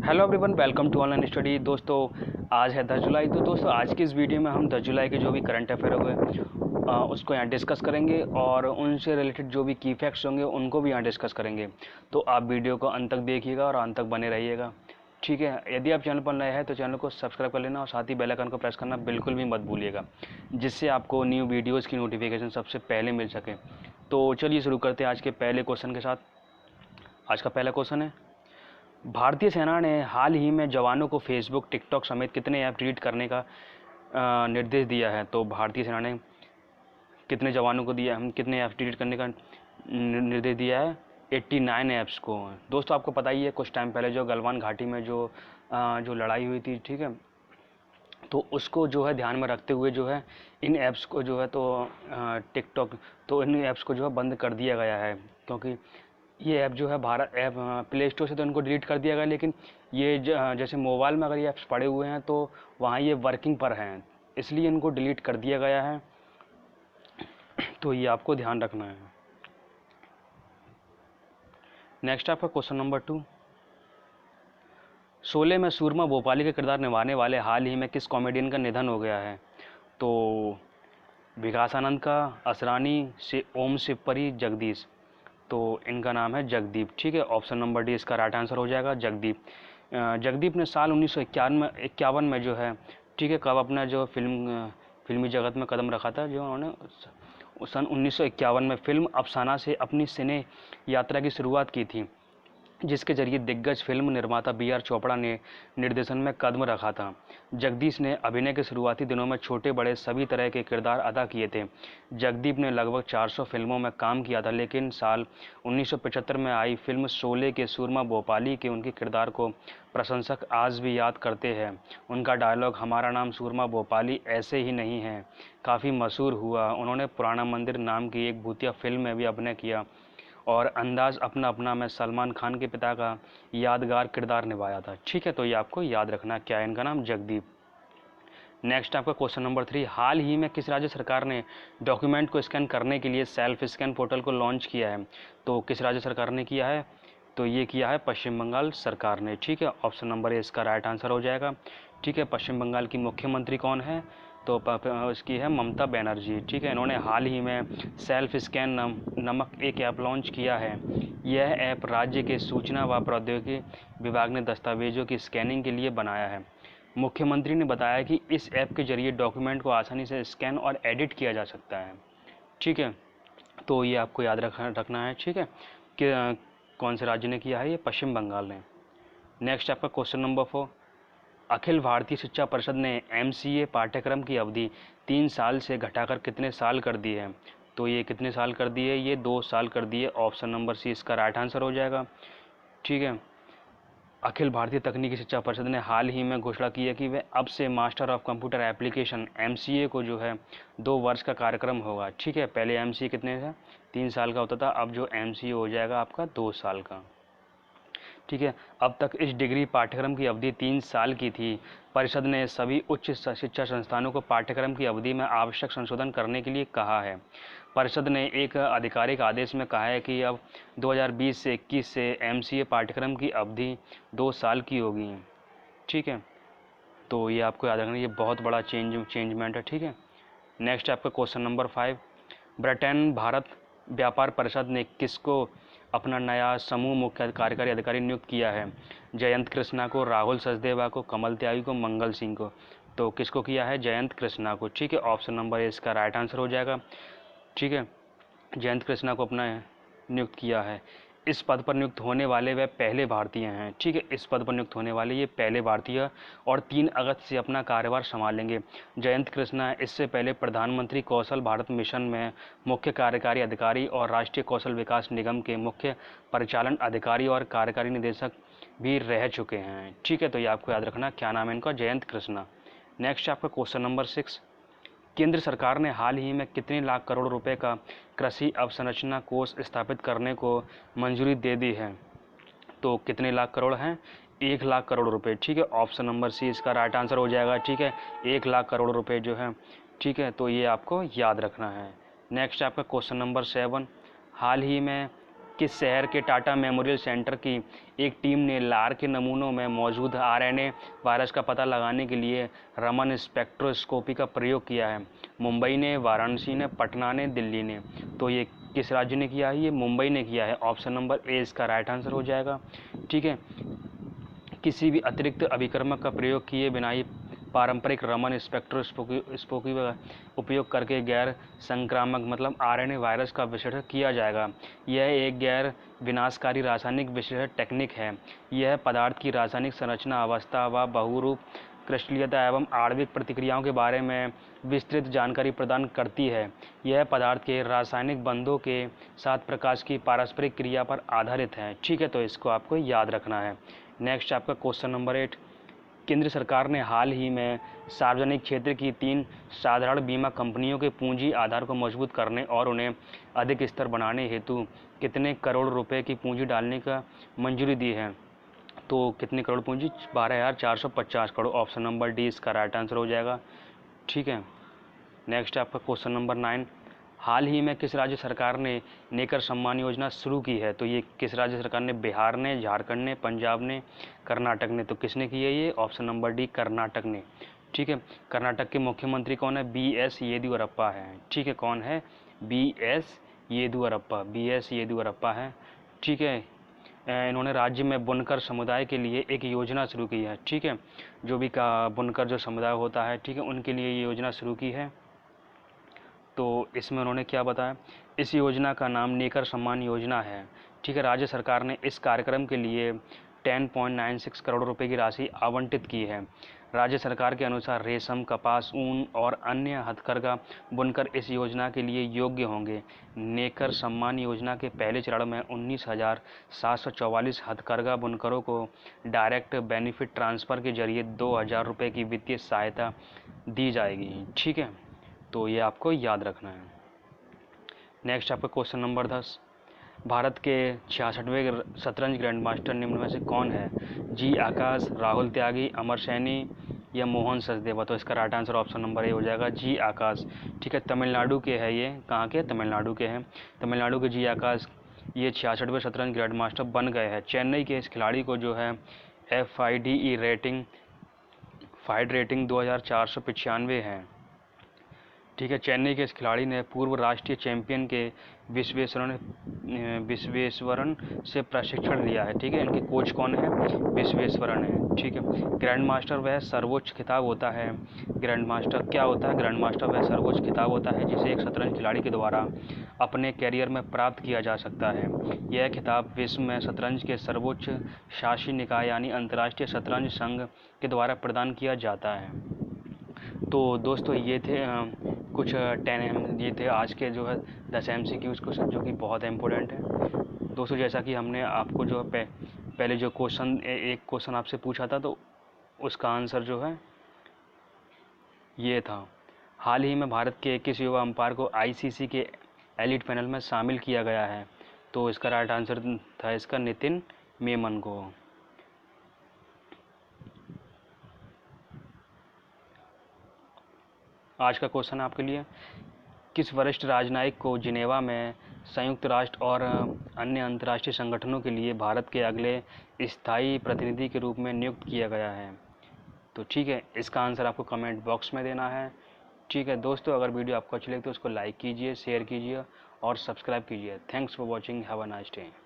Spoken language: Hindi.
Hello everyone, welcome to online study. दोस्तों, आज है 10 जुलाई। तो दोस्तों, आज की इस वीडियो में हम 10 जुलाई के जो भी करंट अफेयर हुए उसको यहाँ डिस्कस करेंगे और उनसे रिलेटेड जो भी की फैक्ट्स होंगे उनको भी यहाँ डिस्कस करेंगे। तो आप वीडियो को अंत तक देखिएगा और अंत तक बने रहिएगा, ठीक है। यदि आप चैनल पर नए हैं तो चैनल को सब्सक्राइब कर लेना और साथ ही बेल आइकन को प्रेस करना बिल्कुल भी मत भूलिएगा, जिससे आपको न्यू वीडियोज़ की नोटिफिकेशन सबसे पहले मिल सके। तो चलिए शुरू करते हैं आज के पहले क्वेश्चन के साथ। आज का पहला क्वेश्चन है, भारतीय सेना ने हाल ही में जवानों को फेसबुक, टिकटॉक समेत कितने ऐप डिलीट करने का निर्देश दिया है। तो भारतीय सेना ने कितने जवानों को दिया, हम कितने ऐप्स डिलीट करने का निर्देश दिया है? 89 ऐप्स को। दोस्तों, आपको पता ही है कुछ टाइम पहले जो गलवान घाटी में जो लड़ाई हुई थी, ठीक है, तो उसको जो है ध्यान में रखते हुए जो है इन ऐप्स को जो है तो टिकटॉक, तो इन ऐप्स को जो है बंद कर दिया गया है, क्योंकि ये ऐप जो है भारत ऐप प्ले स्टोर से तो इनको डिलीट कर दिया गया, लेकिन ये जैसे मोबाइल में अगर ये ऐप्स पड़े हुए हैं तो वहाँ ये वर्किंग पर हैं, इसलिए इनको डिलीट कर दिया गया है। तो ये आपको ध्यान रखना है। नेक्स्ट आपका क्वेश्चन नंबर 2, शोले में सूरमा भोपाली का किरदार निभाने वाले हाल ही में किस कॉमेडियन का निधन हो गया है? तो विकास आनंद का, असरानी से, ओम शिवपरी, जगदीश। तो इनका नाम है जगदीप, ठीक है। ऑप्शन नंबर डी इसका राइट आंसर हो जाएगा, जगदीप। जगदीप ने साल 1951 में जो है, ठीक है, कब अपना जो फिल्मी जगत में कदम रखा था, जो उन्होंने सन 1951 में फिल्म अफसाना से अपनी सिने यात्रा की शुरुआत की थी, जिसके जरिए दिग्गज फिल्म निर्माता बी.आर. चोपड़ा ने निर्देशन में कदम रखा था। जगदीश ने अभिनय के शुरुआती दिनों में छोटे बड़े सभी तरह के किरदार अदा किए थे। जगदीप ने लगभग 400 फिल्मों में काम किया था, लेकिन साल 1975 में आई फिल्म शोले के सूरमा भोपाली के उनके किरदार को प्रशंसक आज भी याद करते हैं। उनका डायलॉग "हमारा नाम सूरमा भोपाली ऐसे ही नहीं है" काफ़ी मशहूर हुआ। उन्होंने पुराना मंदिर नाम की एक भूतिया फिल्म में भी अभिनय किया और अंदाज अपना अपना में सलमान खान के पिता का यादगार किरदार निभाया था, ठीक है। तो ये आपको याद रखना, क्या है इनका नाम? जगदीप। नेक्स्ट आपका क्वेश्चन नंबर 3, हाल ही में किस राज्य सरकार ने डॉक्यूमेंट को स्कैन करने के लिए सेल्फ स्कैन पोर्टल को लॉन्च किया है? तो किस राज्य सरकार ने किया है? तो ये किया है पश्चिम बंगाल सरकार ने, ठीक है। ऑप्शन नंबर ए इसका राइट आंसर हो जाएगा, ठीक है। पश्चिम बंगाल की मुख्यमंत्री कौन है? तो उसकी है ममता बनर्जी, ठीक है। इन्होंने हाल ही में सेल्फ स्कैन नमक एक ऐप लॉन्च किया है। यह ऐप राज्य के सूचना व प्रौद्योगिकी विभाग ने दस्तावेजों की स्कैनिंग के लिए बनाया है। मुख्यमंत्री ने बताया कि इस ऐप के जरिए डॉक्यूमेंट को आसानी से स्कैन और एडिट किया जा सकता है, ठीक है। तो ये आपको याद रखना है, ठीक है, कि कौन से राज्य ने किया है? ये पश्चिम बंगाल ने। नेक्स्ट आपका क्वेश्चन नंबर 4, अखिल भारतीय शिक्षा परिषद ने MCA पाठ्यक्रम की अवधि 3 साल से घटाकर कितने साल कर दी है? तो ये कितने साल कर दी है? ये 2 साल कर दी है। ऑप्शन नंबर सी इसका राइट आंसर हो जाएगा, ठीक है। अखिल भारतीय तकनीकी शिक्षा परिषद ने हाल ही में घोषणा की है कि वह अब से master of computer application MCA को जो है 2 वर्ष का कार्यक्रम होगा, ठीक है। पहले MCA कितने था? 3 साल का होता था, अब जो MCA हो जाएगा आपका 2 साल का, ठीक है। अब तक इस डिग्री पाठ्यक्रम की अवधि 3 साल की थी। परिषद ने सभी उच्च शिक्षा संस्थानों को पाठ्यक्रम की अवधि में आवश्यक संशोधन करने के लिए कहा है। परिषद ने एक आधिकारिक आदेश में कहा है कि अब 2020 से 21 से MCA पाठ्यक्रम की अवधि 2 साल की होगी, ठीक है। तो ये आपको याद रखना, ये बहुत बड़ा चेंजमेंट है, ठीक है। नेक्स्ट आपका क्वेश्चन नंबर 5, ब्रिटेन भारत व्यापार परिषद ने किसको अपना नया समूह मुख्य कार्यकारी अधिकारी नियुक्त किया है? जयंत कृष्णा को, राहुल सचदेवा को, कमल त्यागी को, मंगल सिंह को। तो किसको किया है? जयंत कृष्णा को, ठीक है। ऑप्शन नंबर ए इसका राइट आंसर हो जाएगा, ठीक है। जयंत कृष्णा को अपना नियुक्त किया है। इस पद पर नियुक्त होने वाले वह पहले भारतीय हैं, ठीक है। इस पद पर नियुक्त होने वाले ये पहले भारतीय और 3 अगस्त से अपना कार्यभार संभालेंगे। जयंत कृष्णा इससे पहले प्रधानमंत्री कौशल भारत मिशन में मुख्य कार्यकारी अधिकारी और राष्ट्रीय कौशल विकास निगम के मुख्य परिचालन अधिकारी और कार्यकारी निदेशक भी रह चुके हैं, ठीक है। तो ये आपको याद रखना, क्या नाम है इनका? जयंत कृष्णा। नेक्स्ट आपका क्वेश्चन नंबर 6, केंद्र सरकार ने हाल ही में कितने लाख करोड़ रुपए का कृषि अवसंरचना कोष स्थापित करने को मंजूरी दे दी है? तो कितने लाख करोड़ हैं? 1 लाख करोड़ रुपए, ठीक है। ऑप्शन नंबर सी इसका राइट आंसर हो जाएगा, ठीक है। 1 लाख करोड़ रुपए जो है, ठीक है। तो ये आपको याद रखना है। नेक्स्ट आपका क्वेश्चन नंबर 7, हाल ही में किस शहर के टाटा मेमोरियल सेंटर की एक टीम ने लार के नमूनों में मौजूद आरएनए वायरस का पता लगाने के लिए रमन स्पेक्ट्रोस्कोपी का प्रयोग किया है? मुंबई ने, वाराणसी ने, पटना ने, दिल्ली ने। तो ये किस राज्य ने किया है? ये मुंबई ने किया है। ऑप्शन नंबर ए इसका राइट आंसर हो जाएगा। ठीक है, किसी भी अतिरिक्त अभिकर्मक का प्रयोग किए बिना ही पारंपरिक रमन स्पेक्ट्रोस्कोपी का उपयोग करके गैर संक्रामक मतलब आरएनए वायरस का विश्लेषण किया जाएगा। यह एक गैर विनाशकारी रासायनिक विश्लेषण टेक्निक है। यह पदार्थ की रासायनिक संरचना, अवस्था व बहुरूप क्रिस्टलीयता एवं आणविक प्रतिक्रियाओं के बारे में विस्तृत जानकारी प्रदान करती है। यह पदार्थ के रासायनिक बंधों के साथ प्रकाश की पारस्परिक क्रिया पर आधारित है। ठीक है, तो इसको आपको याद रखना है। नेक्स्ट आपका क्वेश्चन नंबर 8, केंद्र सरकार ने हाल ही में सार्वजनिक क्षेत्र की 3 साधारण बीमा कंपनियों के पूंजी आधार को मजबूत करने और उन्हें अधिक स्तर बनाने हेतु कितने करोड़ रुपए की पूंजी डालने का मंजूरी दी है? तो कितने करोड़ पूंजी? 12,450 करोड़। ऑप्शन नंबर डी इसका राइट आंसर हो जाएगा। ठीक है, नेक्स्ट आपका क्वेश्चन नंबर 9, हाल ही में किस राज्य सरकार ने नेकर सम्मान योजना शुरू की है? तो ये किस राज्य सरकार ने? बिहार ने, झारखंड ने, पंजाब ने, कर्नाटक ने। तो किसने की है ये? ऑप्शन नंबर डी कर्नाटक ने। ठीक है, कर्नाटक के मुख्यमंत्री कौन है? BS येदियुरप्पा है। ठीक है, कौन है? BS येदियुरप्पा। BS येदियुरप्पा है। ठीक है, इन्होंने राज्य में बुनकर समुदाय के लिए एक योजना शुरू की है। ठीक है, जो भी का बुनकर जो समुदाय होता है, ठीक है, उनके लिए ये योजना शुरू की है। तो इसमें उन्होंने क्या बताया? इस योजना का नाम नेकर सम्मान योजना है। ठीक है, राज्य सरकार ने इस कार्यक्रम के लिए 10.96 करोड़ रुपए की राशि आवंटित की है। राज्य सरकार के अनुसार रेशम, कपास, ऊन और अन्य हथकरघा बुनकर इस योजना के लिए योग्य होंगे। नेकर सम्मान योजना के पहले चरण में 19,744 हथकरघा बुनकरों को डायरेक्ट बेनिफिट ट्रांसफ़र के जरिए 2,000 रुपये की वित्तीय सहायता दी जाएगी। ठीक है, तो ये आपको याद रखना है। नेक्स्ट आपका क्वेश्चन नंबर 10, भारत के 66वें शतरंज ग्रैंड मास्टर निम्न में से कौन है? जी आकाश, राहुल त्यागी, अमर सैनी या मोहन सचदेवा। तो इसका right answer option number A हो जाएगा, जी आकाश। ठीक है, तमिलनाडु के है ये। कहाँ के? तमिलनाडु के हैं। तमिलनाडु के जी आकाश ये 66वें शतरंज ग्रैंड मास्टर बन गए हैं। चेन्नई के इस खिलाड़ी को जो है FIDE रेटिंग 2495 है। ठीक है, चेन्नई के इस खिलाड़ी ने पूर्व राष्ट्रीय चैंपियन के विश्वेश्वरन से प्रशिक्षण लिया है। ठीक है, इनके कोच कौन है? विश्वेश्वरन है। ठीक है, ग्रैंड मास्टर वह सर्वोच्च खिताब होता है। ग्रैंड मास्टर क्या होता है? ग्रैंड मास्टर वह सर्वोच्च खिताब होता है जिसे एक शतरंज खिलाड़ी के द्वारा अपने कैरियर में प्राप्त किया जा सकता है। यह खिताब विश्व में शतरंज के सर्वोच्च शासी निकाय यानी अंतर्राष्ट्रीय शतरंज संघ के द्वारा प्रदान किया जाता है। तो दोस्तों ये थे कुछ 10 ये थे आज के जो है 10 MCQs क्वेश्चन जो कि बहुत इम्पोर्टेंट है। दोस्तों जैसा कि हमने आपको जो है पहले जो क्वेश्चन एक क्वेश्चन आपसे पूछा था तो उसका आंसर जो है ये था। हाल ही में भारत के किस युवा अंपायर को ICC के एलिट पैनल में शामिल किया गया है? तो इसका राइट आंसर था इसका नितिन मेमन को। आज का क्वेश्चन आपके लिए, किस वरिष्ठ राजनयिक को जिनेवा में संयुक्त राष्ट्र और अन्य अंतर्राष्ट्रीय संगठनों के लिए भारत के अगले स्थायी प्रतिनिधि के रूप में नियुक्त किया गया है? तो ठीक है, इसका आंसर आपको कमेंट बॉक्स में देना है। ठीक है दोस्तों, अगर वीडियो आपको अच्छी लगी तो उसको लाइक कीजिए, शेयर कीजिए और सब्सक्राइब कीजिए। Thanks for watching, have a nice day.